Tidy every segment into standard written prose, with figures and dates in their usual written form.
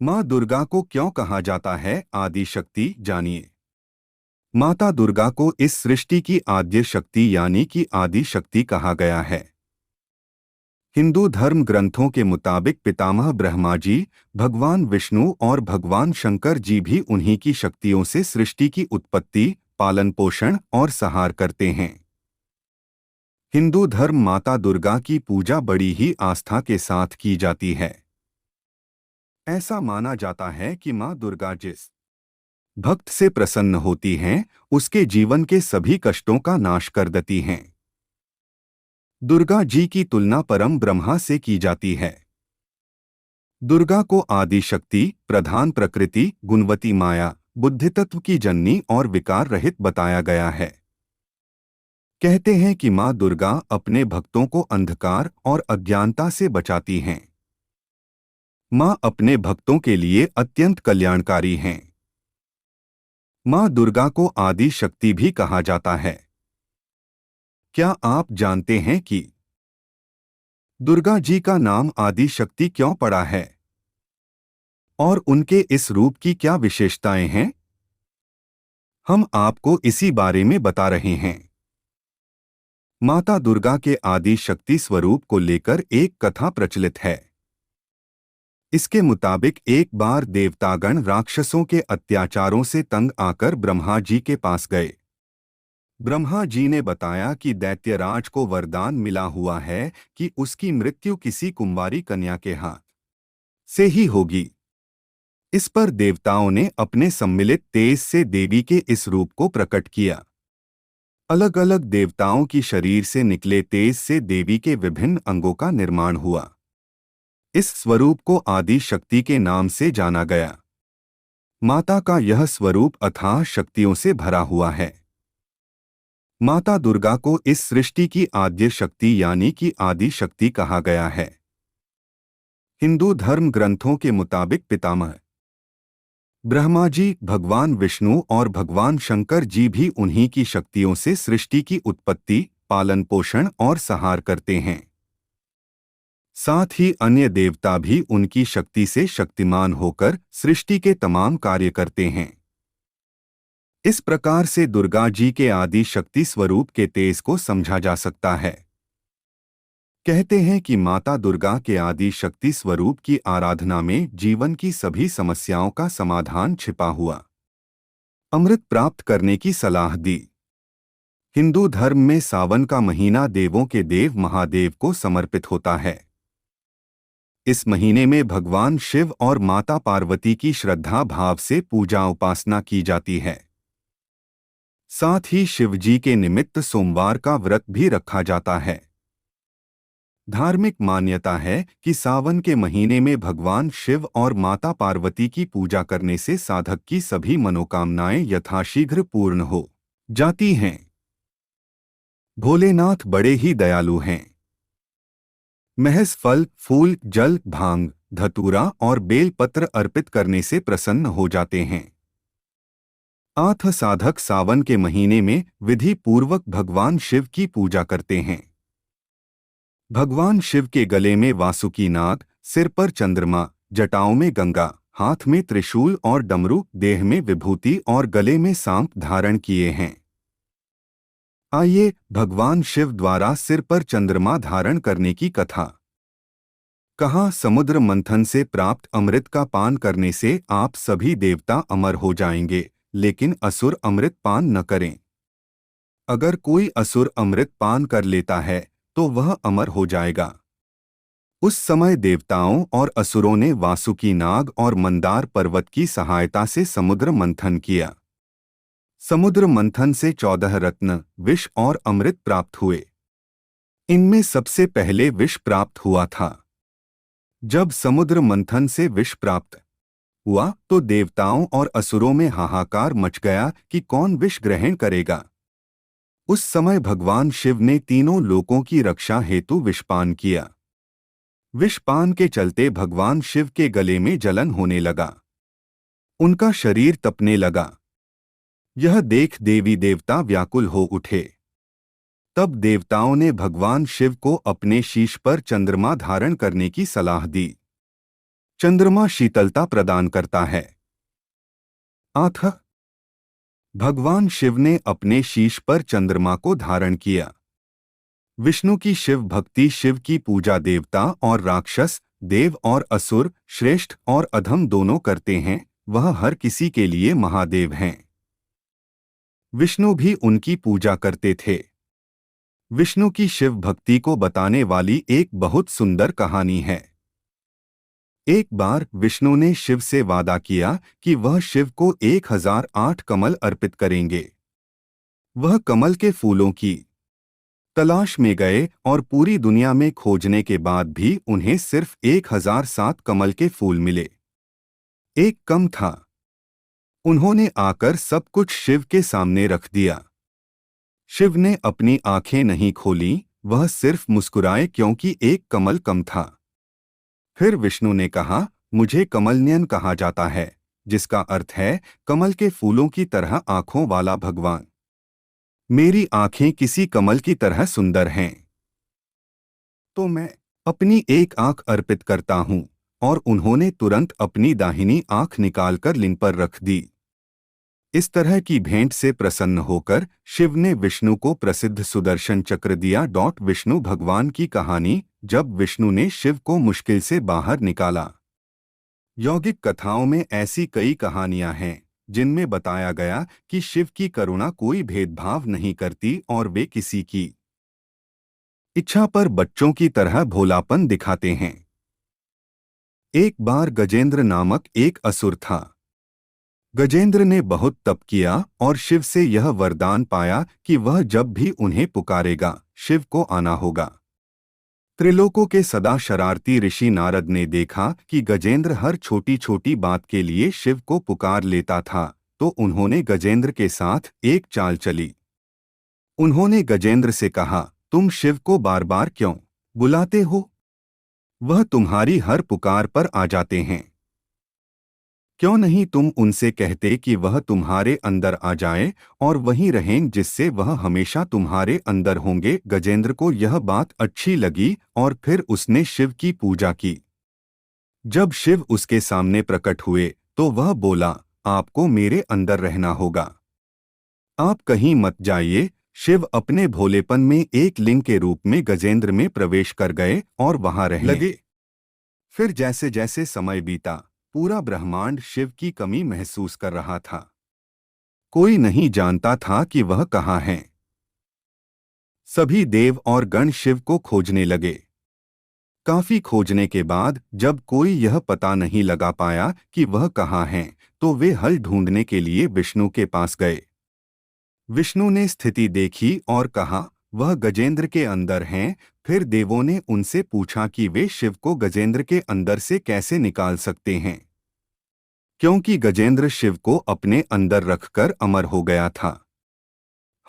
माँ दुर्गा को क्यों कहा जाता है आदि शक्ति, जानिए। माता दुर्गा को इस सृष्टि की आद्य शक्ति यानी कि आदि शक्ति कहा गया है। हिंदू धर्म ग्रंथों के मुताबिक पितामह ब्रह्मा जी, भगवान विष्णु और भगवान शंकर जी भी उन्हीं की शक्तियों से सृष्टि की उत्पत्ति, पालन पोषण और सहार करते हैं। हिंदू धर्म माता दुर्गा की पूजा बड़ी ही आस्था के साथ की जाती है। ऐसा माना जाता है कि माँ दुर्गा जिस भक्त से प्रसन्न होती हैं, उसके जीवन के सभी कष्टों का नाश कर देती हैं। दुर्गा जी की तुलना परम ब्रह्मा से की जाती है। दुर्गा को आदि शक्ति, प्रधान प्रकृति, गुणवती माया, बुद्धितत्व की जननी और विकार रहित बताया गया है। कहते हैं कि माँ दुर्गा अपने भक्तों को अंधकार और अज्ञानता से बचाती हैं। माँ अपने भक्तों के लिए अत्यंत कल्याणकारी हैं। माँ दुर्गा को आदि शक्ति भी कहा जाता है। क्या आप जानते हैं कि दुर्गा जी का नाम आदि शक्ति क्यों पड़ा है और उनके इस रूप की क्या विशेषताएं हैं? हम आपको इसी बारे में बता रहे हैं। माता दुर्गा के आदि शक्ति स्वरूप को लेकर एक कथा प्रचलित है। इसके मुताबिक एक बार देवतागण राक्षसों के अत्याचारों से तंग आकर ब्रह्मा जी के पास गए। ब्रह्मा जी ने बताया कि दैत्यराज को वरदान मिला हुआ है कि उसकी मृत्यु किसी कुंवारी कन्या के हाथ से ही होगी। इस पर देवताओं ने अपने सम्मिलित तेज से देवी के इस रूप को प्रकट किया। अलग अलग देवताओं की शरीर से निकले तेज से देवी के विभिन्न अंगों का निर्माण हुआ। इस स्वरूप को आदि शक्ति के नाम से जाना गया। माता का यह स्वरूप अथाह शक्तियों से भरा हुआ है। माता दुर्गा को इस सृष्टि की आद्य शक्ति यानी कि आदि शक्ति कहा गया है। हिंदू धर्म ग्रंथों के मुताबिक पितामह ब्रह्मा जी, भगवान विष्णु और भगवान शंकर जी भी उन्हीं की शक्तियों से सृष्टि की उत्पत्ति, पालन पोषण और सहार करते हैं। साथ ही अन्य देवता भी उनकी शक्ति से शक्तिमान होकर सृष्टि के तमाम कार्य करते हैं। इस प्रकार से दुर्गा जी के आदि शक्ति स्वरूप के तेज को समझा जा सकता है। कहते हैं कि माता दुर्गा के आदि शक्ति स्वरूप की आराधना में जीवन की सभी समस्याओं का समाधान छिपा हुआ। अमृत प्राप्त करने की सलाह दी। हिंदू धर्म में सावन का महीना देवों के देव महादेव को समर्पित होता है। इस महीने में भगवान शिव और माता पार्वती की श्रद्धा भाव से पूजा उपासना की जाती है। साथ ही शिवजी के निमित्त सोमवार का व्रत भी रखा जाता है। धार्मिक मान्यता है कि सावन के महीने में भगवान शिव और माता पार्वती की पूजा करने से साधक की सभी मनोकामनाएं यथाशीघ्र पूर्ण हो जाती हैं। भोलेनाथ बड़े ही दयालु हैं। महज फल, फूल, जल, भांग, धतूरा और बेल पत्र अर्पित करने से प्रसन्न हो जाते हैं। आठ साधक सावन के महीने में विधि पूर्वक भगवान शिव की पूजा करते हैं। भगवान शिव के गले में वासुकी नाग, सिर पर चंद्रमा, जटाओं में गंगा, हाथ में त्रिशूल और डमरू, देह में विभूति और गले में सांप धारण किए हैं। आइए भगवान शिव द्वारा सिर पर चंद्रमा धारण करने की कथा। कहा समुद्र मंथन से प्राप्त अमृत का पान करने से आप सभी देवता अमर हो जाएंगे, लेकिन असुर अमृत पान न करें। अगर कोई असुर अमृत पान कर लेता है तो वह अमर हो जाएगा। उस समय देवताओं और असुरों ने वासुकी नाग और मंदार पर्वत की सहायता से समुद्र मंथन किया। समुद्र मंथन से 14 रत्न, विष और अमृत प्राप्त हुए। इनमें सबसे पहले विष प्राप्त हुआ था। जब समुद्र मंथन से विष प्राप्त हुआ तो देवताओं और असुरों में हाहाकार मच गया कि कौन विष ग्रहण करेगा। उस समय भगवान शिव ने तीनों लोकों की रक्षा हेतु विषपान किया। विषपान के चलते भगवान शिव के गले में जलन होने लगा। उनका शरीर तपने लगा। यह देख देवी देवता व्याकुल हो उठे। तब देवताओं ने भगवान शिव को अपने शीश पर चंद्रमा धारण करने की सलाह दी। चंद्रमा शीतलता प्रदान करता है। आठ, भगवान शिव ने अपने शीश पर चंद्रमा को धारण किया। विष्णु की शिव भक्ति शिव की पूजा देवता और राक्षस, देव और असुर, श्रेष्ठ और अधम दोनों करते हैं। वह हर किसी के लिए महादेव हैं। विष्णु भी उनकी पूजा करते थे। विष्णु की शिव भक्ति को बताने वाली एक बहुत सुंदर कहानी है। एक बार विष्णु ने शिव से वादा किया कि वह शिव को 1008 कमल अर्पित करेंगे। वह कमल के फूलों की तलाश में गए और पूरी दुनिया में खोजने के बाद भी उन्हें सिर्फ 1007 कमल के फूल मिले। एक कम था। उन्होंने आकर सब कुछ शिव के सामने रख दिया। शिव ने अपनी आंखें नहीं खोलीं, वह सिर्फ मुस्कुराए क्योंकि एक कमल कम था। फिर विष्णु ने कहा, मुझे कमलनयन कहा जाता है, जिसका अर्थ है कमल के फूलों की तरह आंखों वाला भगवान। मेरी आंखें किसी कमल की तरह सुंदर हैं, तो मैं अपनी एक आंख अर्पित करता हूं। और उन्होंने तुरंत अपनी दाहिनी आंख निकालकर लिंग पर रख दी। इस तरह की भेंट से प्रसन्न होकर शिव ने विष्णु को प्रसिद्ध सुदर्शन चक्र दिया। विष्णु भगवान की कहानी। जब विष्णु ने शिव को मुश्किल से बाहर निकाला। यौगिक कथाओं में ऐसी कई कहानियां हैं जिनमें बताया गया कि शिव की करुणा कोई भेदभाव नहीं करती और वे किसी की इच्छा पर बच्चों की तरह भोलापन दिखाते हैं। एक बार गजेंद्र नामक एक असुर था। गजेंद्र ने बहुत तप किया और शिव से यह वरदान पाया कि वह जब भी उन्हें पुकारेगा, शिव को आना होगा। त्रिलोकों के सदा शरारती ऋषि नारद ने देखा कि गजेंद्र हर छोटी छोटी बात के लिए शिव को पुकार लेता था, तो उन्होंने गजेंद्र के साथ एक चाल चली। उन्होंने गजेंद्र से कहा, तुम शिव को बार बार क्यों बुलाते हो? वह तुम्हारी हर पुकार पर आ जाते हैं। क्यों नहीं तुम उनसे कहते कि वह तुम्हारे अंदर आ जाए और वहीं रहें, जिससे वह हमेशा तुम्हारे अंदर होंगे। गजेंद्र को यह बात अच्छी लगी और फिर उसने शिव की पूजा की। जब शिव उसके सामने प्रकट हुए तो वह बोला, आपको मेरे अंदर रहना होगा, आप कहीं मत जाइए। शिव अपने भोलेपन में एक लिंग के रूप में गजेंद्र में प्रवेश कर गए और वहां रहने लगे। फिर जैसे जैसे समय बीता, पूरा ब्रह्मांड शिव की कमी महसूस कर रहा था। कोई नहीं जानता था कि वह कहाँ है। सभी देव और गण शिव को खोजने लगे। काफी खोजने के बाद जब कोई यह पता नहीं लगा पाया कि वह कहाँ है, तो वे हल ढूंढने के लिए विष्णु के पास गए। विष्णु ने स्थिति देखी और कहा, वह गजेंद्र के अंदर हैं। फिर देवों ने उनसे पूछा कि वे शिव को गजेंद्र के अंदर से कैसे निकाल सकते हैं, क्योंकि गजेंद्र शिव को अपने अंदर रखकर अमर हो गया था।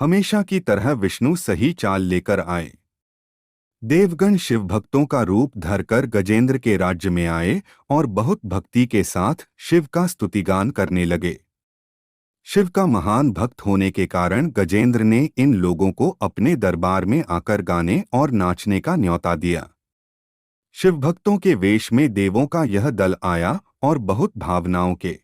हमेशा की तरह विष्णु सही चाल लेकर आए। देवगण शिव भक्तों का रूप धरकर गजेंद्र के राज्य में आए और बहुत भक्ति के साथ शिव का स्तुतिगान करने लगे। शिव का महान भक्त होने के कारण गजेंद्र ने इन लोगों को अपने दरबार में आकर गाने और नाचने का न्योता दिया। शिव भक्तों के वेश में देवों का यह दल आया और बहुत भावनाओं के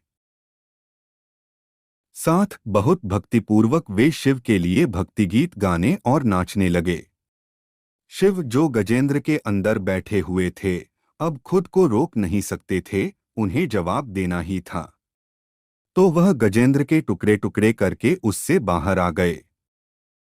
साथ बहुत भक्तिपूर्वक वे शिव के लिए भक्तिगीत गाने और नाचने लगे। शिव जो गजेंद्र के अंदर बैठे हुए थे, अब खुद को रोक नहीं सकते थे, उन्हें जवाब देना ही था। तो वह गजेंद्र के टुकड़े टुकड़े करके उससे बाहर आ गए।